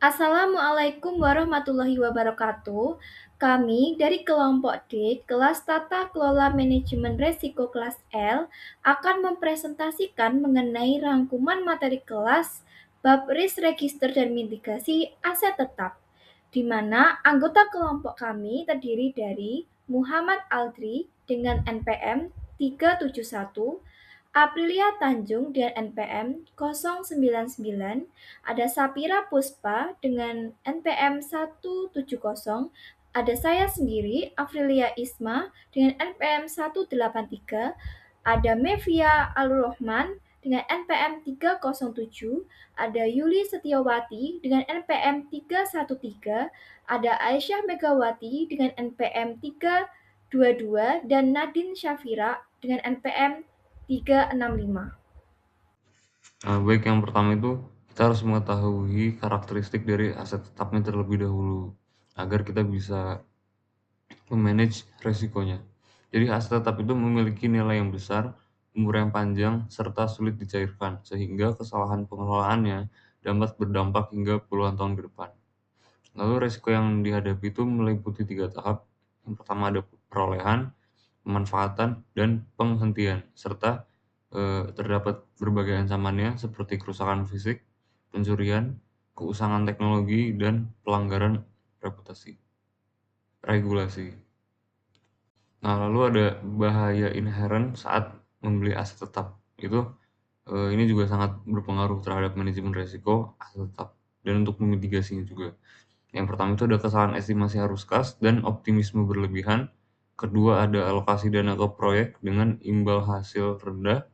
Assalamualaikum warahmatullahi wabarakatuh. Kami dari kelompok D, kelas Tata Kelola Manajemen Resiko kelas L, akan mempresentasikan mengenai rangkuman materi kelas bab risk register dan mitigasi aset tetap, di mana anggota kelompok kami terdiri dari Muhammad Aldri dengan NPM 371, Aprilia Tanjung dengan NPM 099, ada Sapira Puspa dengan NPM 170, ada saya sendiri, Aprilia Isma dengan NPM 183, ada Mevia Alrohman dengan NPM 307, ada Yuli Setiawati dengan NPM 313, ada Aisyah Megawati dengan NPM 322, dan Nadine Syafira dengan NPM 365. Baik, yang pertama itu kita harus mengetahui karakteristik dari aset tetapnya terlebih dahulu agar kita bisa memanage resikonya. Jadi aset tetap itu memiliki nilai yang besar, umur yang panjang, serta sulit dicairkan, sehingga kesalahan pengelolaannya dapat berdampak hingga puluhan tahun ke depan. Lalu resiko yang dihadapi itu meliputi 3 tahap. Yang pertama ada perolehan, pemanfaatan, dan penghentian, serta terdapat berbagai ancamannya seperti kerusakan fisik, pencurian, keusangan teknologi, dan pelanggaran regulasi. Nah, lalu ada bahaya inherent saat membeli aset tetap. Ini juga sangat berpengaruh terhadap manajemen risiko aset tetap dan untuk memitigasinya juga. Yang pertama itu ada kesalahan estimasi arus kas dan optimisme berlebihan. Kedua ada alokasi dana ke proyek dengan imbal hasil rendah.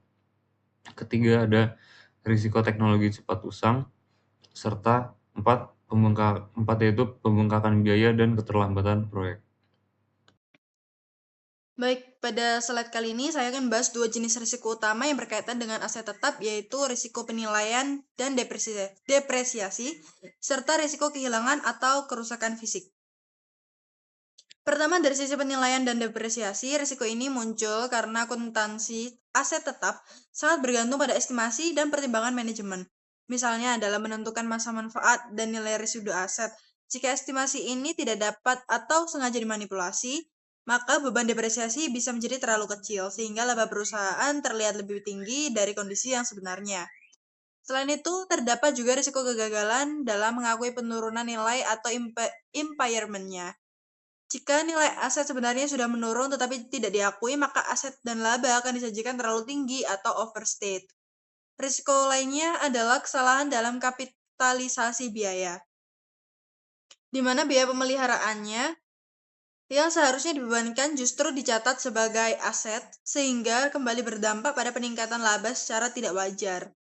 Ketiga ada risiko teknologi cepat usang. Serta empat yaitu pembengkakan biaya dan keterlambatan proyek. Baik, pada slide kali ini saya akan bahas dua jenis risiko utama yang berkaitan dengan aset tetap, yaitu risiko penilaian dan depresiasi, serta risiko kehilangan atau kerusakan fisik. Pertama, dari sisi penilaian dan depresiasi, risiko ini muncul karena akuntansi aset tetap sangat bergantung pada estimasi dan pertimbangan manajemen. Misalnya, dalam menentukan masa manfaat dan nilai residu aset, jika estimasi ini tidak dapat atau sengaja dimanipulasi, maka beban depresiasi bisa menjadi terlalu kecil, sehingga laba perusahaan terlihat lebih tinggi dari kondisi yang sebenarnya. Selain itu, terdapat juga risiko kegagalan dalam mengakui penurunan nilai atau impairment-nya. Jika nilai aset sebenarnya sudah menurun tetapi tidak diakui, maka aset dan laba akan disajikan terlalu tinggi atau overstate. Risiko lainnya adalah kesalahan dalam kapitalisasi biaya, di mana biaya pemeliharaannya yang seharusnya dibebankan justru dicatat sebagai aset, sehingga kembali berdampak pada peningkatan laba secara tidak wajar.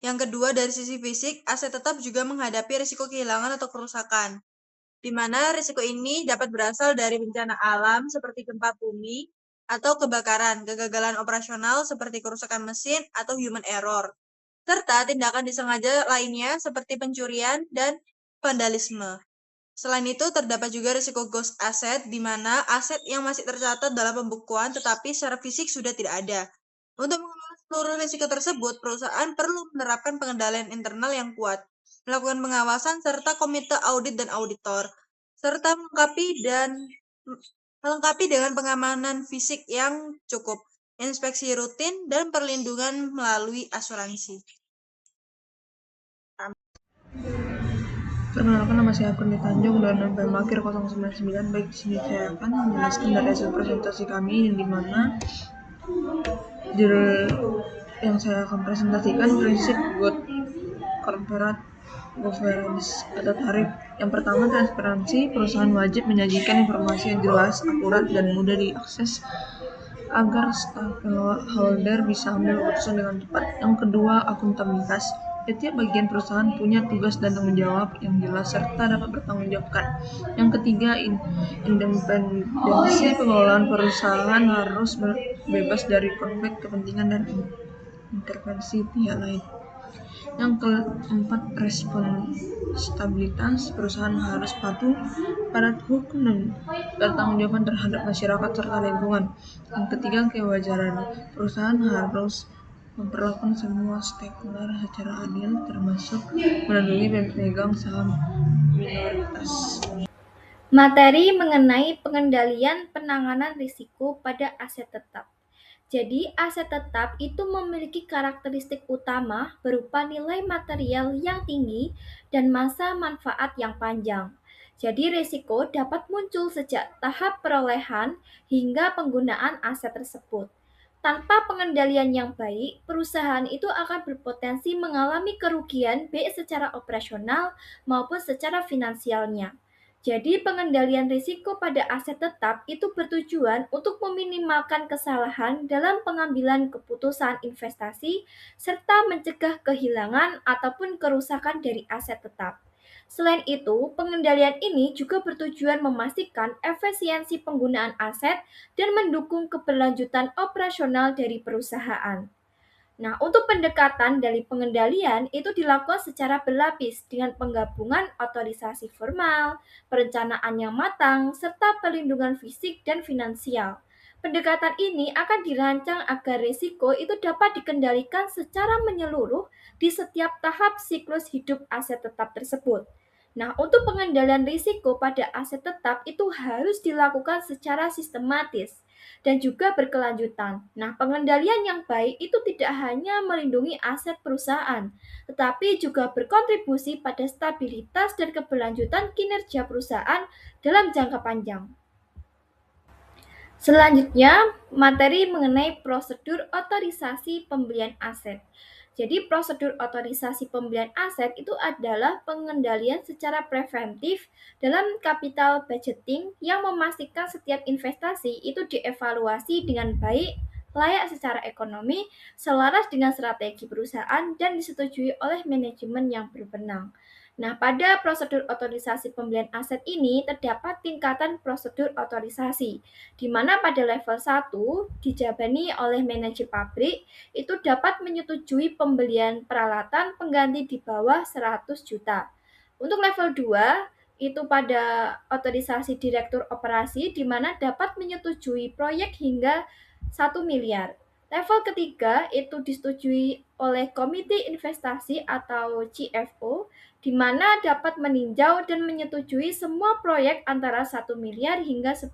Yang kedua, dari sisi fisik, aset tetap juga menghadapi risiko kehilangan atau kerusakan, di mana risiko ini dapat berasal dari bencana alam seperti gempa bumi atau kebakaran, kegagalan operasional seperti kerusakan mesin atau human error, serta tindakan disengaja lainnya seperti pencurian dan vandalisme. Selain itu, terdapat juga risiko ghost asset, di mana aset yang masih tercatat dalam pembukuan tetapi secara fisik sudah tidak ada. Untuk mengelola seluruh risiko tersebut, perusahaan perlu menerapkan pengendalian internal yang kuat, melakukan pengawasan serta komite audit dan auditor, serta melengkapi dengan pengamanan fisik yang cukup, inspeksi rutin, dan perlindungan melalui asuransi. Perkenalkan, nama saya Aprilia Tanjung dan NPM akhir 099. Baik, di sini saya akan menjelaskan dari hasil presentasi kami, di mana yang saya akan presentasikan prinsip good corporate governance atau tarif. Yang pertama, transparansi. Perusahaan wajib menyajikan informasi yang jelas, akurat, dan mudah diakses agar stakeholder bisa ambil keputusan dengan cepat. Yang kedua, akuntabilitas. Setiap bagian perusahaan punya tugas dan tanggung jawab yang jelas serta dapat bertanggungjawabkan. Yang ketiga, independensi. Pengelolaan perusahaan harus bebas dari konflik kepentingan dan intervensi pihak lain. Yang keempat, responstabilitas. Perusahaan harus patuh pada hukum dan bertanggung jawab terhadap masyarakat serta lingkungan. Yang ketiga, kewajaran. Perusahaan harus memperlakukan semua stakeholder secara adil, termasuk melindungi pemegang saham minoritas. Materi mengenai pengendalian penanganan risiko pada aset tetap. Jadi, aset tetap itu memiliki karakteristik utama berupa nilai material yang tinggi dan masa manfaat yang panjang. Jadi, risiko dapat muncul sejak tahap perolehan hingga penggunaan aset tersebut. Tanpa pengendalian yang baik, perusahaan itu akan berpotensi mengalami kerugian baik secara operasional maupun secara finansialnya. Jadi, pengendalian risiko pada aset tetap itu bertujuan untuk meminimalkan kesalahan dalam pengambilan keputusan investasi serta mencegah kehilangan ataupun kerusakan dari aset tetap. Selain itu, pengendalian ini juga bertujuan memastikan efisiensi penggunaan aset dan mendukung keberlanjutan operasional dari perusahaan. Nah, untuk pendekatan dari pengendalian itu dilakukan secara berlapis dengan penggabungan otorisasi formal, perencanaan yang matang, serta perlindungan fisik dan finansial. Pendekatan ini akan dirancang agar risiko itu dapat dikendalikan secara menyeluruh di setiap tahap siklus hidup aset tetap tersebut. Nah, untuk pengendalian risiko pada aset tetap itu harus dilakukan secara sistematis dan juga berkelanjutan. Nah, pengendalian yang baik itu tidak hanya melindungi aset perusahaan, tetapi juga berkontribusi pada stabilitas dan keberlanjutan kinerja perusahaan dalam jangka panjang. Selanjutnya, materi mengenai prosedur otorisasi pembelian aset. Jadi, prosedur otorisasi pembelian aset itu adalah pengendalian secara preventif dalam capital budgeting yang memastikan setiap investasi itu dievaluasi dengan baik, layak secara ekonomi, selaras dengan strategi perusahaan, dan disetujui oleh manajemen yang berwenang. Nah, pada prosedur otorisasi pembelian aset ini terdapat tingkatan prosedur otorisasi, di mana pada level 1 dijabani oleh manajer pabrik itu dapat menyetujui pembelian peralatan pengganti di bawah 100 juta. Untuk level 2 itu pada otorisasi direktur operasi di mana dapat menyetujui proyek hingga 1 miliar. Level ketiga itu disetujui oleh Komite Investasi atau CFO di mana dapat meninjau dan menyetujui semua proyek antara 1 miliar hingga 10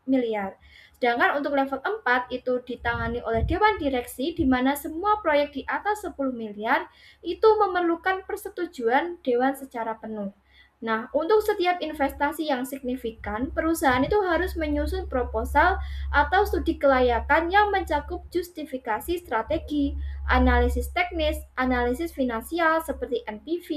miliar. Sedangkan untuk level 4 itu ditangani oleh Dewan Direksi di mana semua proyek di atas 10 miliar itu memerlukan persetujuan Dewan secara penuh. Nah, untuk setiap investasi yang signifikan, perusahaan itu harus menyusun proposal atau studi kelayakan yang mencakup justifikasi strategi, analisis teknis, analisis finansial seperti NPV,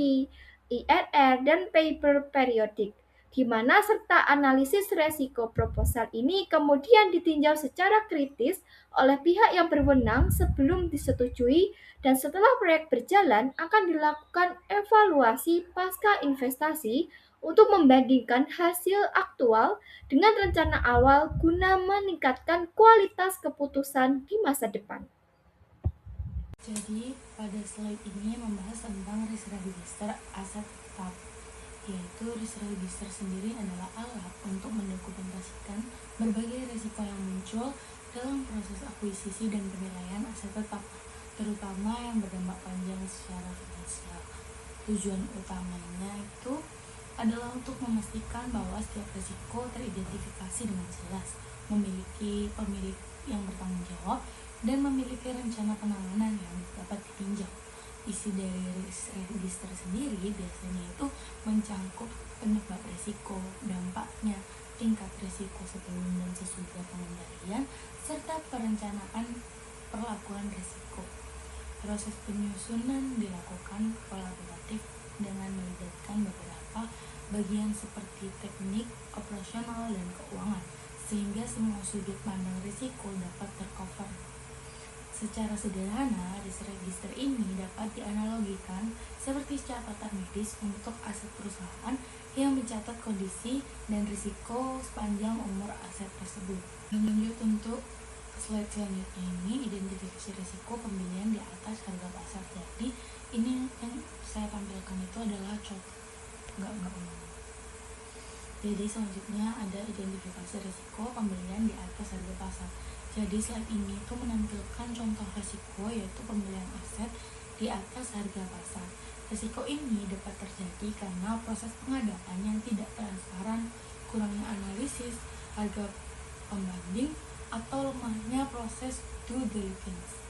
IRR, dan paper periodik, di mana serta analisis resiko proposal ini kemudian ditinjau secara kritis oleh pihak yang berwenang sebelum disetujui dan setelah proyek berjalan akan dilakukan evaluasi pasca investasi untuk membandingkan hasil aktual dengan rencana awal guna meningkatkan kualitas keputusan di masa depan. Jadi, pada slide ini membahas tentang risk register aset tetap, yaitu risk register sendiri adalah alat untuk mendokumentasikan berbagai risiko yang muncul dalam proses akuisisi dan penilaian aset tetap, terutama yang berdampak panjang secara finansial. Tujuan utamanya itu adalah untuk memastikan bahwa setiap risiko teridentifikasi dengan jelas, memiliki pemilik yang bertanggung jawab, dan memiliki rencana penanganan yang dapat ditinjau. Isi dari risk register sendiri biasanya itu mencangkup penyebab risiko, dampaknya, tingkat risiko sebelum dan sesudah pengendalian, serta perencanaan perlakuan risiko. Proses penyusunan dilakukan kolaboratif dengan melibatkan beberapa bagian seperti teknik, operasional, dan keuangan, sehingga semua sudut pandang risiko dapat tercover. Secara sederhana, risk register ini dapat dianalogikan seperti catatan medis untuk aset perusahaan yang mencatat kondisi dan risiko sepanjang umur aset tersebut. Lanjut untuk slide selanjutnya ini, identifikasi risiko pembelian di atas harga pasar. Jadi ini yang saya tampilkan itu adalah enggak. Jadi selanjutnya ada identifikasi risiko pembelian di atas harga pasar. Jadi slide ini tuh menampilkan contoh resiko, yaitu pembelian aset di atas harga pasar. Resiko ini dapat terjadi karena proses pengadaan yang tidak transparan, kurangnya analisis, harga pembanding, atau lemahnya proses due diligence.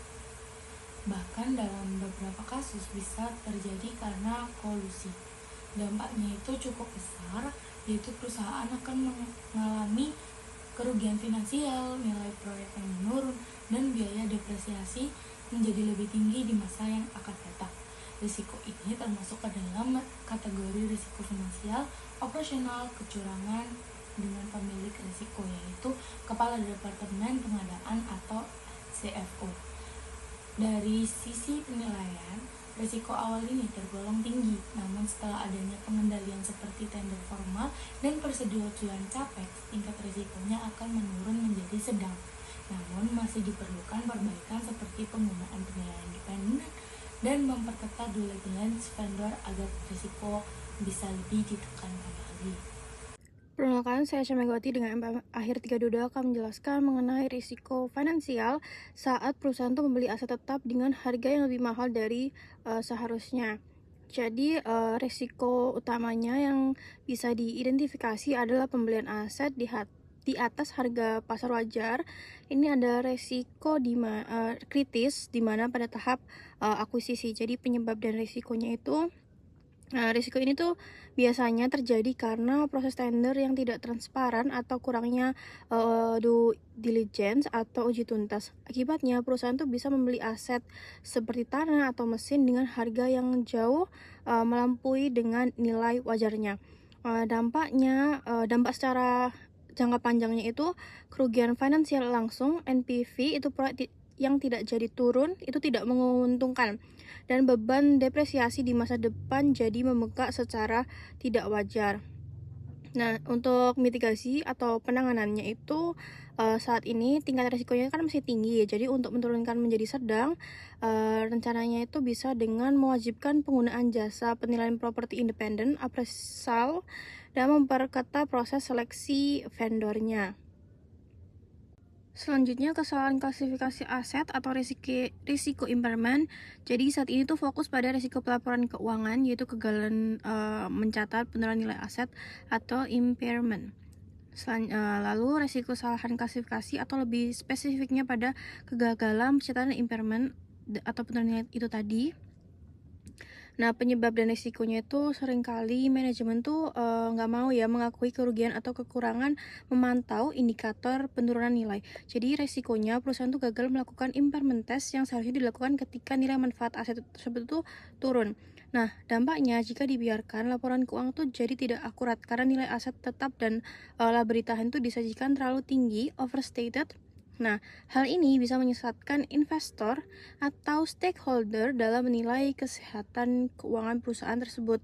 Bahkan dalam beberapa kasus bisa terjadi karena kolusi. Dampaknya itu cukup besar, yaitu perusahaan akan mengalami kerugian finansial, nilai proyek yang menurun, dan biaya depresiasi menjadi lebih tinggi di masa yang akan datang. Risiko ini termasuk ke dalam kategori risiko finansial, operasional, kecurangan dengan pemilik risiko, yaitu Kepala Departemen Pengadaan atau CFO. Dari sisi penilaian, risiko awal ini tergolong tinggi, namun setelah adanya pengendalian seperti tender formal dan persetujuan capex, tingkat risikonya akan menurun menjadi sedang. Namun masih diperlukan perbaikan seperti penggunaan penilaian independen dan memperketat due diligence vendor agar risiko bisa lebih ditekankan lagi. Perkenalkan, saya Syah Megawati dengan akhir 322 akan menjelaskan mengenai risiko finansial saat perusahaan itu membeli aset tetap dengan harga yang lebih mahal dari seharusnya. Jadi risiko utamanya yang bisa diidentifikasi adalah pembelian aset di atas harga pasar wajar. Ini ada risiko kritis di mana pada tahap akuisisi. Jadi penyebab dan risikonya itu risiko ini tuh biasanya terjadi karena proses tender yang tidak transparan atau kurangnya due diligence atau uji tuntas. Akibatnya perusahaan tuh bisa membeli aset seperti tanah atau mesin dengan harga yang jauh melampaui dengan nilai wajarnya. Dampak secara jangka panjangnya itu kerugian finansial langsung, NPV, itu proyek yang tidak jadi turun itu tidak menguntungkan, dan beban depresiasi di masa depan jadi membengkak secara tidak wajar. Nah, untuk mitigasi atau penanganannya itu saat ini tingkat risikonya kan masih tinggi ya. Jadi untuk menurunkan menjadi sedang, rencananya itu bisa dengan mewajibkan penggunaan jasa penilaian properti independen, appraisal, dan memperketat proses seleksi vendornya. Selanjutnya, kesalahan klasifikasi aset atau risiko impairment. Jadi saat ini tuh fokus pada risiko pelaporan keuangan, yaitu kegagalan mencatat penurunan nilai aset atau impairment. Lalu risiko kesalahan klasifikasi atau lebih spesifiknya pada kegagalan pencatatan impairment atau penurunan nilai itu tadi. Nah, penyebab dan risikonya itu seringkali manajemen tuh nggak mau ya mengakui kerugian atau kekurangan memantau indikator penurunan nilai. Jadi risikonya perusahaan tuh gagal melakukan impairment test yang seharusnya dilakukan ketika nilai manfaat aset tersebut tuh turun. Nah, dampaknya jika dibiarkan laporan keuangan tuh jadi tidak akurat karena nilai aset tetap dan laba ditahan tuh disajikan terlalu tinggi, overstated. Nah, hal ini bisa menyesatkan investor atau stakeholder dalam menilai kesehatan keuangan perusahaan tersebut.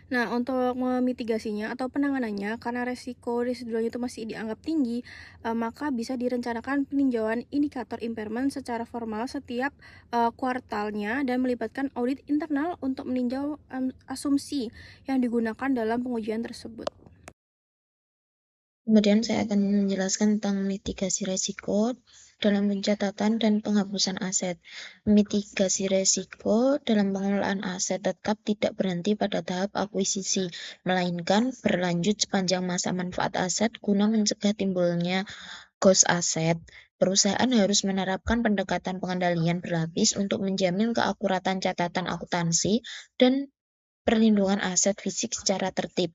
Nah, untuk memitigasinya atau penanganannya, karena resiko residualnya itu masih dianggap tinggi, maka bisa direncanakan peninjauan indikator impairment secara formal setiap kuartalnya dan melibatkan audit internal untuk meninjau asumsi yang digunakan dalam pengujian tersebut. Kemudian saya akan menjelaskan tentang mitigasi risiko dalam pencatatan dan penghapusan aset. Mitigasi risiko dalam pengelolaan aset tetap tidak berhenti pada tahap akuisisi, melainkan berlanjut sepanjang masa manfaat aset guna mencegah timbulnya ghost aset. Perusahaan harus menerapkan pendekatan pengendalian berlapis untuk menjamin keakuratan catatan akuntansi dan perlindungan aset fisik secara tertib.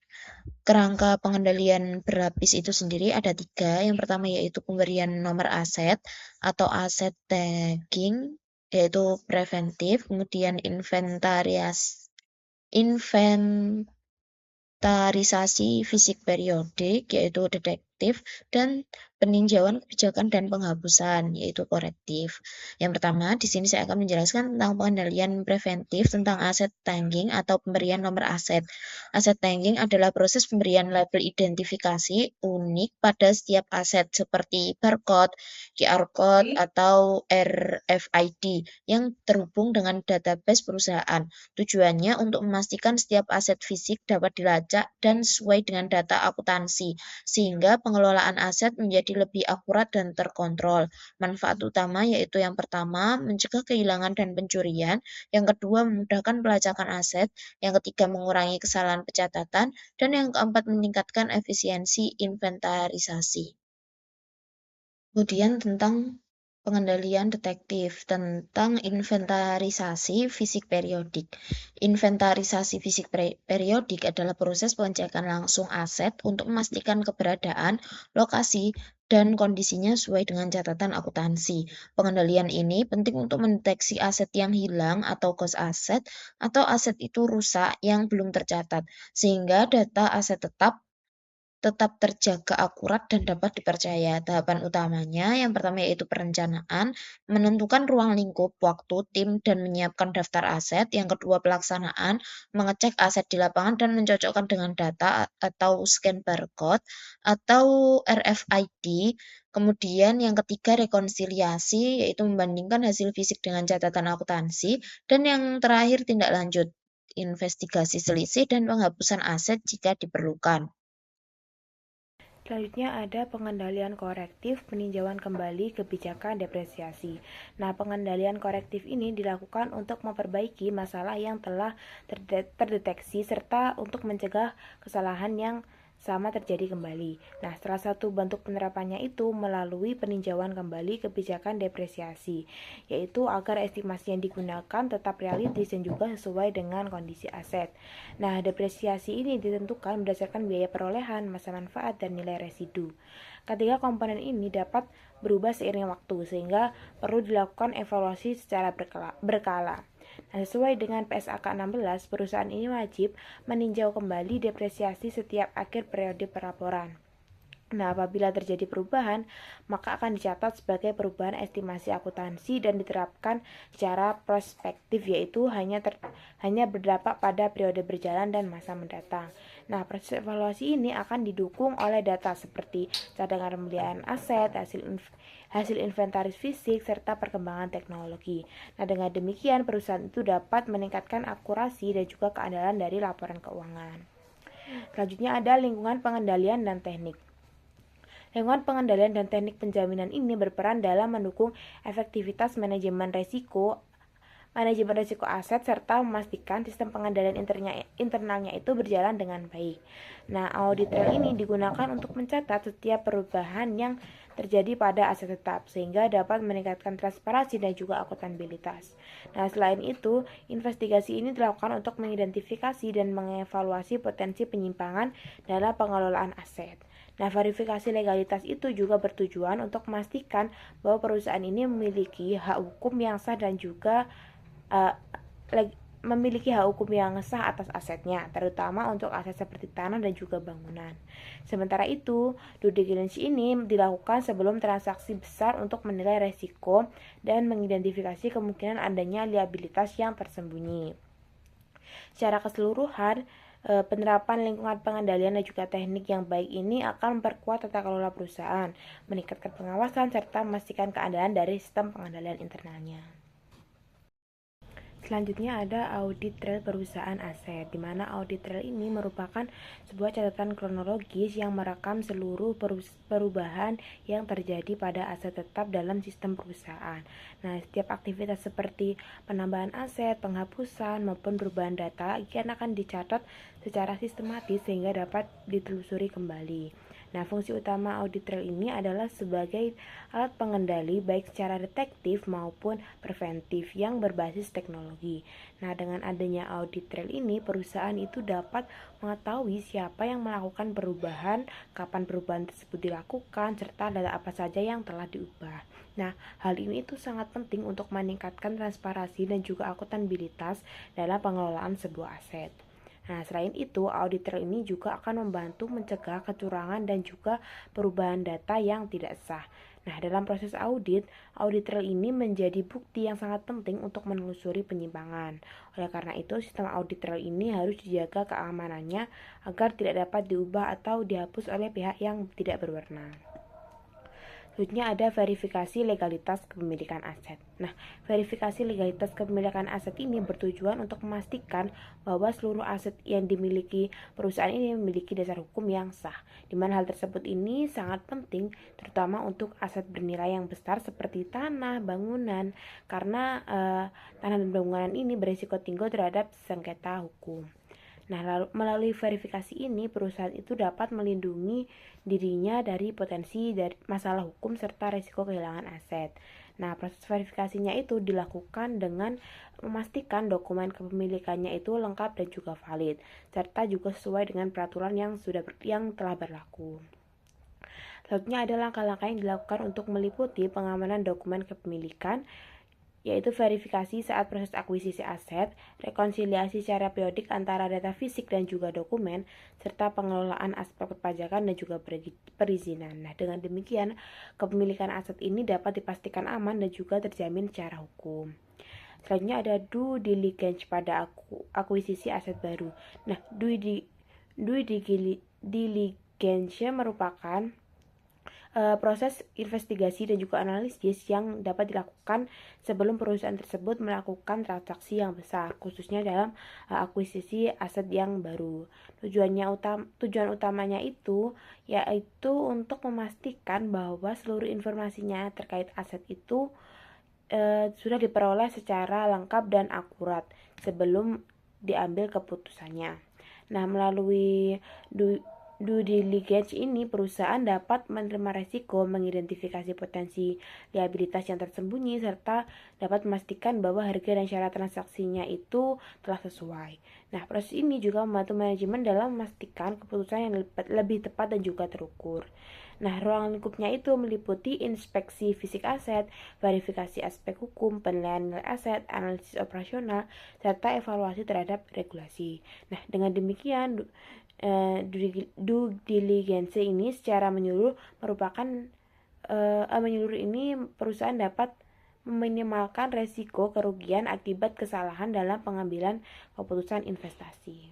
Kerangka pengendalian berlapis itu sendiri ada 3. Yang pertama yaitu pemberian nomor aset atau aset tagging, yaitu preventif, kemudian inventarisasi fisik periodik, yaitu detektif, dan peninjauan kebijakan dan penghapusan, yaitu korektif. Yang pertama, di sini saya akan menjelaskan tentang pengendalian preventif tentang aset tagging atau pemberian nomor aset. Aset tagging adalah proses pemberian label identifikasi unik pada setiap aset seperti barcode, QR code, atau RFID yang terhubung dengan database perusahaan. Tujuannya untuk memastikan setiap aset fisik dapat dilacak dan sesuai dengan data akuntansi, sehingga pengelolaan aset menjadi lebih akurat dan terkontrol. Manfaat utama yaitu yang pertama, mencegah kehilangan dan pencurian, yang kedua, memudahkan pelacakan aset, yang ketiga, mengurangi kesalahan pencatatan, dan yang keempat, meningkatkan efisiensi inventarisasi. Kemudian tentang pengendalian detektif, tentang inventarisasi fisik periodik. Inventarisasi fisik periodik adalah proses pengecekan langsung aset untuk memastikan keberadaan, lokasi, dan kondisinya sesuai dengan catatan akuntansi. Pengendalian ini penting untuk mendeteksi aset yang hilang atau ghost aset, atau aset itu rusak yang belum tercatat, sehingga data aset tetap terjaga akurat dan dapat dipercaya. Tahapan utamanya yang pertama yaitu perencanaan, menentukan ruang lingkup, waktu, tim, dan menyiapkan daftar aset. Yang kedua pelaksanaan, mengecek aset di lapangan dan mencocokkan dengan data atau scan barcode atau RFID. Kemudian yang ketiga rekonsiliasi, yaitu membandingkan hasil fisik dengan catatan akuntansi. Dan yang terakhir tindak lanjut, investigasi selisih dan penghapusan aset jika diperlukan. Selanjutnya ada pengendalian korektif, peninjauan kembali kebijakan depresiasi. Nah, pengendalian korektif ini dilakukan untuk memperbaiki masalah yang telah terdeteksi serta untuk mencegah kesalahan yang sama terjadi kembali. Nah, salah satu bentuk penerapannya itu melalui peninjauan kembali kebijakan depresiasi, yaitu agar estimasi yang digunakan tetap realistis dan juga sesuai dengan kondisi aset. Nah, depresiasi ini ditentukan berdasarkan biaya perolehan, masa manfaat, dan nilai residu. Ketiga komponen ini dapat berubah seiring waktu, sehingga perlu dilakukan evaluasi secara berkala. Nah, sesuai dengan PSAK 16, perusahaan ini wajib meninjau kembali depresiasi setiap akhir periode pelaporan. Nah, apabila terjadi perubahan, maka akan dicatat sebagai perubahan estimasi akuntansi dan diterapkan secara prospektif, yaitu hanya berdampak pada periode berjalan dan masa mendatang. Nah, proses evaluasi ini akan didukung oleh data seperti cadangan pemeliharaan aset, hasil inventaris fisik, serta perkembangan teknologi. Nah, dengan demikian perusahaan itu dapat meningkatkan akurasi dan juga keandalan dari laporan keuangan. Selanjutnya ada lingkungan pengendalian dan teknik. Lingkungan pengendalian dan teknik penjaminan ini berperan dalam mendukung efektivitas manajemen risiko aset serta memastikan sistem pengendalian internalnya itu berjalan dengan baik. Nah, audit trail ini digunakan untuk mencatat setiap perubahan yang terjadi pada aset tetap sehingga dapat meningkatkan transparansi dan juga akuntabilitas. Nah, selain itu, investigasi ini dilakukan untuk mengidentifikasi dan mengevaluasi potensi penyimpangan dalam pengelolaan aset. Nah, verifikasi legalitas itu juga bertujuan untuk memastikan bahwa perusahaan ini memiliki hak hukum yang sah dan juga memiliki hak hukum yang sah atas asetnya, terutama untuk aset seperti tanah dan juga bangunan. Sementara itu, due diligence ini dilakukan sebelum transaksi besar untuk menilai resiko dan mengidentifikasi kemungkinan adanya liabilitas yang tersembunyi. Secara keseluruhan, penerapan lingkungan pengendalian dan juga teknik yang baik ini akan memperkuat tata kelola perusahaan, meningkatkan pengawasan, serta memastikan keandalan dari sistem pengendalian internalnya. Selanjutnya ada audit trail perusahaan aset, di mana audit trail ini merupakan sebuah catatan kronologis yang merekam seluruh perubahan yang terjadi pada aset tetap dalam sistem perusahaan. Nah, setiap aktivitas seperti penambahan aset, penghapusan, maupun perubahan data akan dicatat secara sistematis sehingga dapat ditelusuri kembali. Nah, fungsi utama audit trail ini adalah sebagai alat pengendali baik secara detektif maupun preventif yang berbasis teknologi. Nah, dengan adanya audit trail ini, perusahaan itu dapat mengetahui siapa yang melakukan perubahan, kapan perubahan tersebut dilakukan, serta data apa saja yang telah diubah. Nah, hal ini itu sangat penting untuk meningkatkan transparansi dan juga akuntabilitas dalam pengelolaan sebuah aset. Nah, selain itu, audit trail ini juga akan membantu mencegah kecurangan dan juga perubahan data yang tidak sah. Nah, dalam proses audit trail ini menjadi bukti yang sangat penting untuk menelusuri penyimpangan. Oleh karena itu, sistem audit trail ini harus dijaga keamanannya agar tidak dapat diubah atau dihapus oleh pihak yang tidak berwenang. Selanjutnya ada verifikasi legalitas kepemilikan aset. Nah, verifikasi legalitas kepemilikan aset ini bertujuan untuk memastikan bahwa seluruh aset yang dimiliki perusahaan ini memiliki dasar hukum yang sah. Di mana hal tersebut ini sangat penting, terutama untuk aset bernilai yang besar seperti tanah, bangunan, karena tanah dan bangunan ini berisiko tinggi terhadap sengketa hukum. Nah, melalui verifikasi ini, perusahaan itu dapat melindungi dirinya dari potensi dari masalah hukum serta risiko kehilangan aset. Nah, proses verifikasinya itu dilakukan dengan memastikan dokumen kepemilikannya itu lengkap dan juga valid, serta juga sesuai dengan peraturan yang telah berlaku. Selanjutnya ada langkah-langkah yang dilakukan untuk meliputi pengamanan dokumen kepemilikan, yaitu verifikasi saat proses akuisisi aset, rekonsiliasi secara periodik antara data fisik dan juga dokumen, serta pengelolaan aspek perpajakan dan juga perizinan. Nah, dengan demikian, kepemilikan aset ini dapat dipastikan aman dan juga terjamin secara hukum. Selanjutnya ada due diligence pada akuisisi aset baru. Nah, due diligence merupakan proses investigasi dan juga analisis yang dapat dilakukan sebelum perusahaan tersebut melakukan transaksi yang besar, khususnya dalam akuisisi aset yang baru. Tujuan utamanya itu yaitu untuk memastikan bahwa seluruh informasinya terkait aset itu sudah diperoleh secara lengkap dan akurat sebelum diambil keputusannya. Nah, melalui due diligence ini, perusahaan dapat menerima resiko, mengidentifikasi potensi liabilitas yang tersembunyi, serta dapat memastikan bahwa harga dan syarat transaksinya itu telah sesuai. Nah, proses ini juga membantu manajemen dalam memastikan keputusan yang lebih tepat dan juga terukur. Nah, ruang lingkupnya itu meliputi inspeksi fisik aset, verifikasi aspek hukum, penilaian nilai aset, analisis operasional, serta evaluasi terhadap regulasi. Nah, dengan demikian, due diligence ini secara menyeluruh perusahaan dapat meminimalkan resiko kerugian akibat kesalahan dalam pengambilan keputusan investasi.